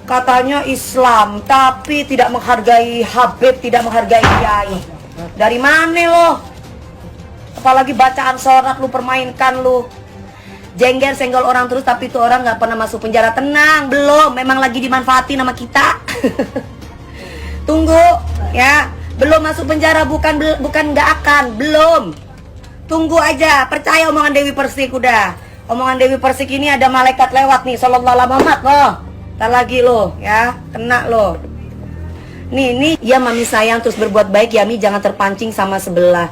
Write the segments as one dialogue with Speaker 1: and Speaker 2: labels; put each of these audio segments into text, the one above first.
Speaker 1: Katanya Islam, tapi tidak menghargai Habib, tidak menghargai Kiai. Dari mana lo? Apalagi bacaan sholat lu permainkan lu. Jengger senggol orang terus, tapi itu orang nggak pernah masuk penjara. Tenang, belum. Memang lagi dimanfaatin sama kita. Tunggu, ya. Belum masuk penjara, bukan nggak akan, belum. Tunggu aja, percaya omongan Dewi Persik udah. Omongan Dewi Persik ini ada malaikat lewat nih, sallallahu alaihi Muhammad loh. Ntar lagi lo, ya, kena lo. Nih, ya mami sayang terus berbuat baik ya Mi, jangan terpancing sama sebelah.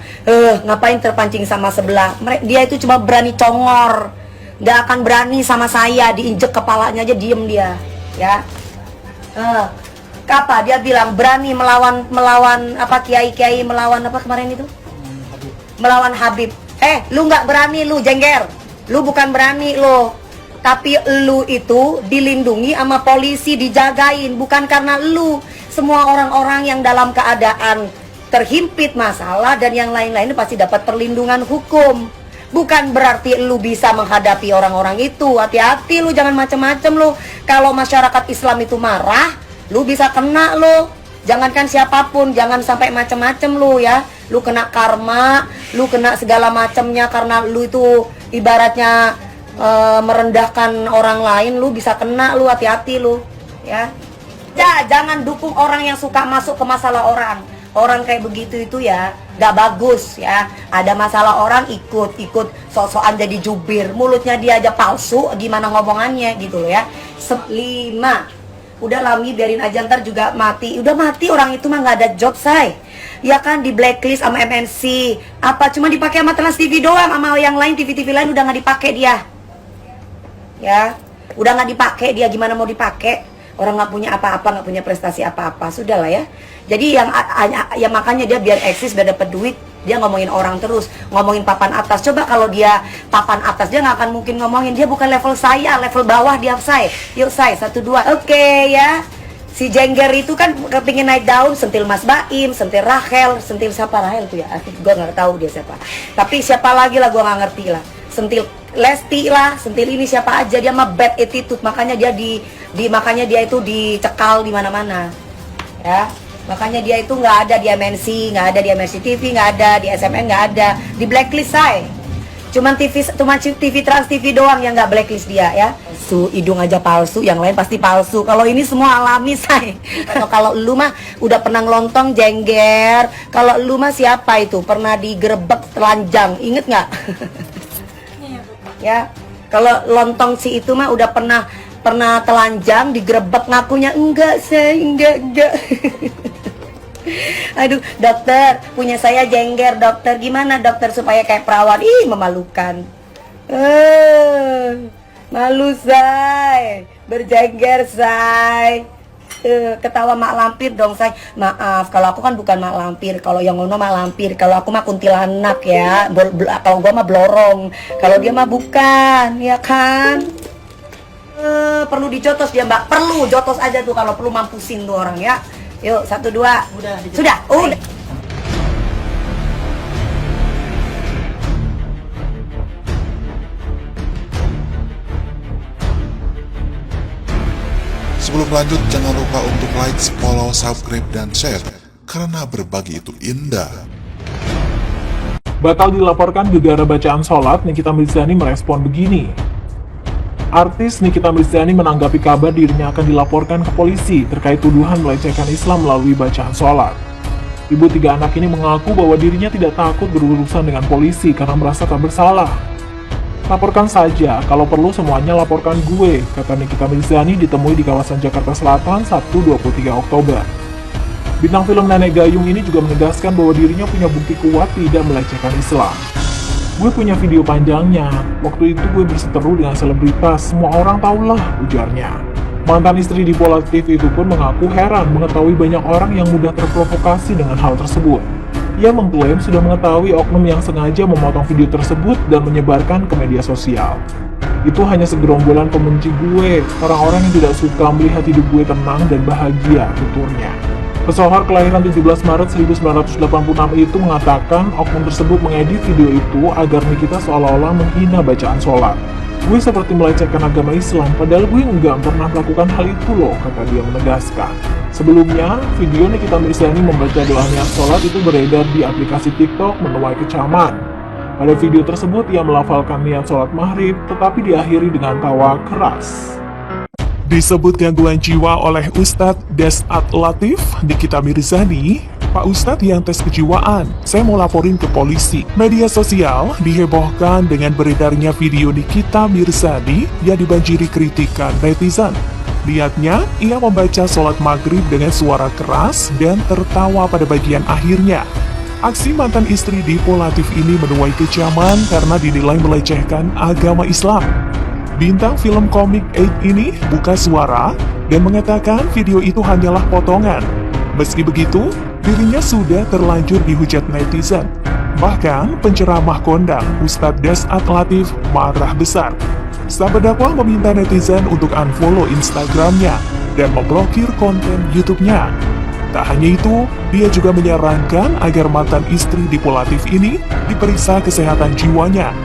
Speaker 1: Ngapain terpancing sama sebelah? Dia itu cuma berani congor, nggak akan berani sama saya, diinjek kepalanya aja diem dia, ya. Kapa dia bilang berani melawan apa kiai melawan apa kemarin itu? Melawan Habib. Lu nggak berani lu, Jengger. Lu bukan berani lo. Tapi lu itu dilindungi sama polisi, dijagain, bukan karena lu. Semua orang-orang yang dalam keadaan terhimpit masalah dan yang lain-lain pasti dapat perlindungan hukum. Bukan berarti lu bisa menghadapi orang-orang itu. Hati-hati lu, jangan macem-macem lu. Kalau masyarakat Islam itu marah, lu bisa kena lu. Jangankan siapapun, jangan sampai macem-macem lu ya. Lu kena karma, lu kena segala macamnya karena lu itu ibaratnya merendahkan orang lain, lu bisa kena lu, hati-hati lu ya. Jangan dukung orang yang suka masuk ke masalah orang. Orang kayak begitu itu ya gak bagus ya. Ada masalah orang ikut sok-sokan jadi jubir, mulutnya dia aja palsu, gimana ngomongannya gitu loh ya. 5. Udah lami biarin aja, ntar juga mati. Udah mati orang itu mah gak ada job say. Ya kan di blacklist sama MNC. Apa cuma dipakai sama Trans TV doang, sama yang lain TV-TV lain udah gak dipakai dia. Ya, udah gak dipakai dia, gimana mau dipakai? Orang nggak punya apa-apa, nggak punya prestasi apa-apa, sudahlah ya. Jadi yang makanya dia biar eksis, biar dapat duit, dia ngomongin orang terus, ngomongin papan atas. Coba kalau dia papan atas, dia nggak akan mungkin ngomongin. Dia bukan level saya, level bawah dia saya. Yuk saya 1, 2, oke ya. Si Jengger itu kan kepingin naik daun, sentil Mas Baim, sentil Rahel, sentil siapa Rahel tuh ya? Gue nggak tahu dia siapa. Tapi siapa lagi lah, gue nggak ngerti lah. Sentil Lesti lah, sentil ini siapa aja, dia mah bad attitude, makanya dia makanya dia itu dicekal di mana-mana. Ya. Makanya dia itu nggak ada di MNC, nggak ada di MNC TV, nggak ada di SMN, nggak ada di blacklist saya. Cuma TV Trans TV doang yang nggak blacklist dia ya. Hidung aja palsu, yang lain pasti palsu. Kalau ini semua alami say. Kalau lu mah udah pernah ngelontong Jengger. Kalau lu mah siapa itu? Pernah digerebek telanjang, inget nggak? Ya, kalau lontong si itu mah udah pernah telanjang, digerebek, ngakunya enggak say, enggak. Aduh, dokter, punya saya Jengger, dokter. Gimana dokter supaya kayak perawan? Ih, memalukan. Malu say, berjengger say. Ketawa mak lampir dong say. Maaf, kalau aku kan bukan mak lampir. Kalau yang ngono mak lampir. Kalau aku mah kuntilanak ya. Kalau gua mah blorong. Kalau dia mah bukan, ya kan? Perlu dijotos dia mbak. Perlu jotos aja tuh kalau perlu, mampusin tuh orang ya. Yuk 1, 2. Sudah. Udah.
Speaker 2: Sebelum lanjut, jangan lupa untuk like, follow, subscribe, dan share, karena berbagi itu indah.
Speaker 3: Batal dilaporkan gegara bacaan sholat, Nikita Mirzani merespon begini. Artis Nikita Mirzani menanggapi kabar dirinya akan dilaporkan ke polisi terkait tuduhan melecehkan Islam melalui bacaan sholat. Ibu 3 anak ini mengaku bahwa dirinya tidak takut berurusan dengan polisi karena merasa tak bersalah. Laporkan saja, kalau perlu semuanya laporkan gue, kata Nikita Mirzani ditemui di kawasan Jakarta Selatan Sabtu 23 Oktober. Bintang film Nenek Gayung ini juga menegaskan bahwa dirinya punya bukti kuat tidak melecehkan Islam. Gue punya video panjangnya, waktu itu gue berseteru dengan selebritas, semua orang tahulah, ujarnya. Mantan istri Dipolar TV itu pun mengaku heran mengetahui banyak orang yang mudah terprovokasi dengan hal tersebut. Ia mengklaim sudah mengetahui oknum yang sengaja memotong video tersebut dan menyebarkan ke media sosial. Itu hanya segerombolan pembenci gue, orang-orang yang tidak suka melihat hidup gue tenang dan bahagia, tuturnya. Pesohor kelahiran 17 Maret 1986 itu mengatakan oknum tersebut mengedit video itu agar Nikita seolah-olah menghina bacaan sholat. Gue seperti melecehkan agama Islam, padahal gue nggak pernah melakukan hal itu loh, kata dia menegaskan. Sebelumnya, video Nikita Mirzani membaca doa niat sholat itu beredar di aplikasi TikTok menuai kecaman. Pada video tersebut, ia melafalkan niat sholat maghrib, tetapi diakhiri dengan tawa keras. Disebut gangguan jiwa oleh Ustadz Desat Latif, Nikita Mirzani. Pak Ustadz yang tes kejiwaan, saya mau laporin ke polisi. Media sosial dihebohkan dengan beredarnya video Nikita Mirzani yang dibanjiri kritikan netizen. Lihatnya, ia membaca sholat maghrib dengan suara keras dan tertawa pada bagian akhirnya. Aksi mantan istri Dipo Latif ini menuai kecaman karena dinilai melecehkan agama Islam. Bintang film komik 8 ini buka suara dan mengatakan video itu hanyalah potongan. Meski begitu, dirinya sudah terlanjur dihujat netizen. Bahkan, penceramah kondang Ustadz Desat Latif marah besar. Sang pendakwah meminta netizen untuk unfollow Instagramnya dan memblokir konten YouTube-nya. Tak hanya itu, dia juga menyarankan agar mantan istri Dipo Latif ini diperiksa kesehatan jiwanya.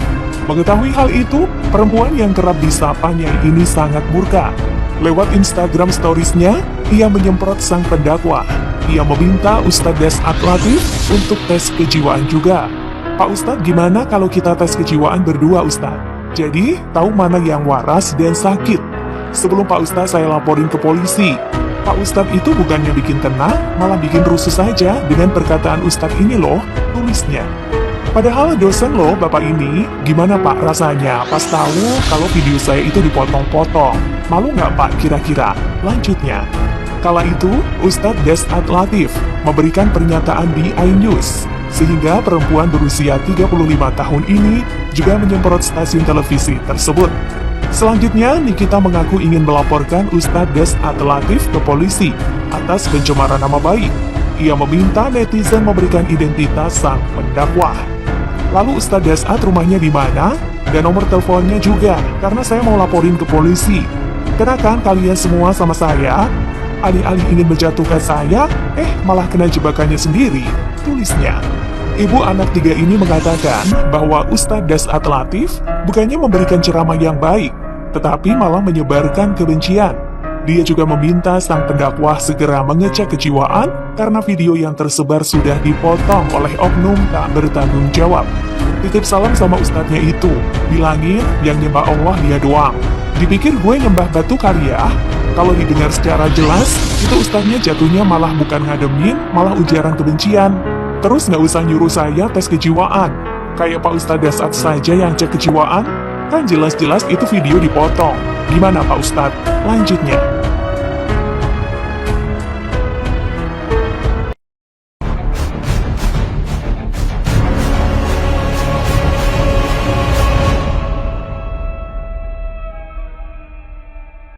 Speaker 3: Mengetahui hal itu, perempuan yang kerap disapanya ini sangat murka. Lewat Instagram Stories-nya, ia menyemprot sang pendakwah. Ia meminta Ustadz Desat Latif untuk tes kejiwaan juga. Pak Ustadz, gimana kalau kita tes kejiwaan berdua, Ustadz? Jadi, tahu mana yang waras dan sakit. Sebelum Pak Ustadz saya laporin ke polisi. Pak Ustadz itu bukannya bikin tenang, malah bikin rusuh saja dengan perkataan Ustadz ini loh, tulisnya. Padahal dosen loh Bapak ini, gimana Pak rasanya pas tahu kalau video saya itu dipotong-potong? Malu nggak Pak kira-kira? Lanjutnya. Kala itu, Ustadz Desat Latif memberikan pernyataan di iNews, sehingga perempuan berusia 35 tahun ini juga menyemprot stasiun televisi tersebut. Selanjutnya, Nikita mengaku ingin melaporkan Ustadz Desat Latif ke polisi atas pencemaran nama baik. Ia meminta netizen memberikan identitas sang pendakwah. Lalu Ustadz Desat rumahnya di mana? Dan nomor teleponnya juga, karena saya mau laporin ke polisi. Kenakan kalian semua sama saya, alih-alih ingin menjatuhkan saya, malah kena jebakannya sendiri, tulisnya. Ibu anak 3 ini mengatakan bahwa Ustadz Desat Latif bukannya memberikan ceramah yang baik, tetapi malah menyebarkan kebencian. Dia juga meminta sang pendakwah segera mengecek kejiwaan karena video yang tersebar sudah dipotong oleh oknum tak bertanggung jawab. Titip salam sama ustadznya itu, bilangin yang nyembah Allah dia doang. Dipikir gue nyembah batu kali ya? Kalau didengar secara jelas, itu ustadznya jatuhnya malah bukan ngademin, malah ujaran kebencian. Terus nggak usah nyuruh saya tes kejiwaan. Kayak Pak Ustadz Desat saja yang cek kejiwaan, kan jelas-jelas itu video dipotong. Gimana Pak Ustadz? Lanjutnya.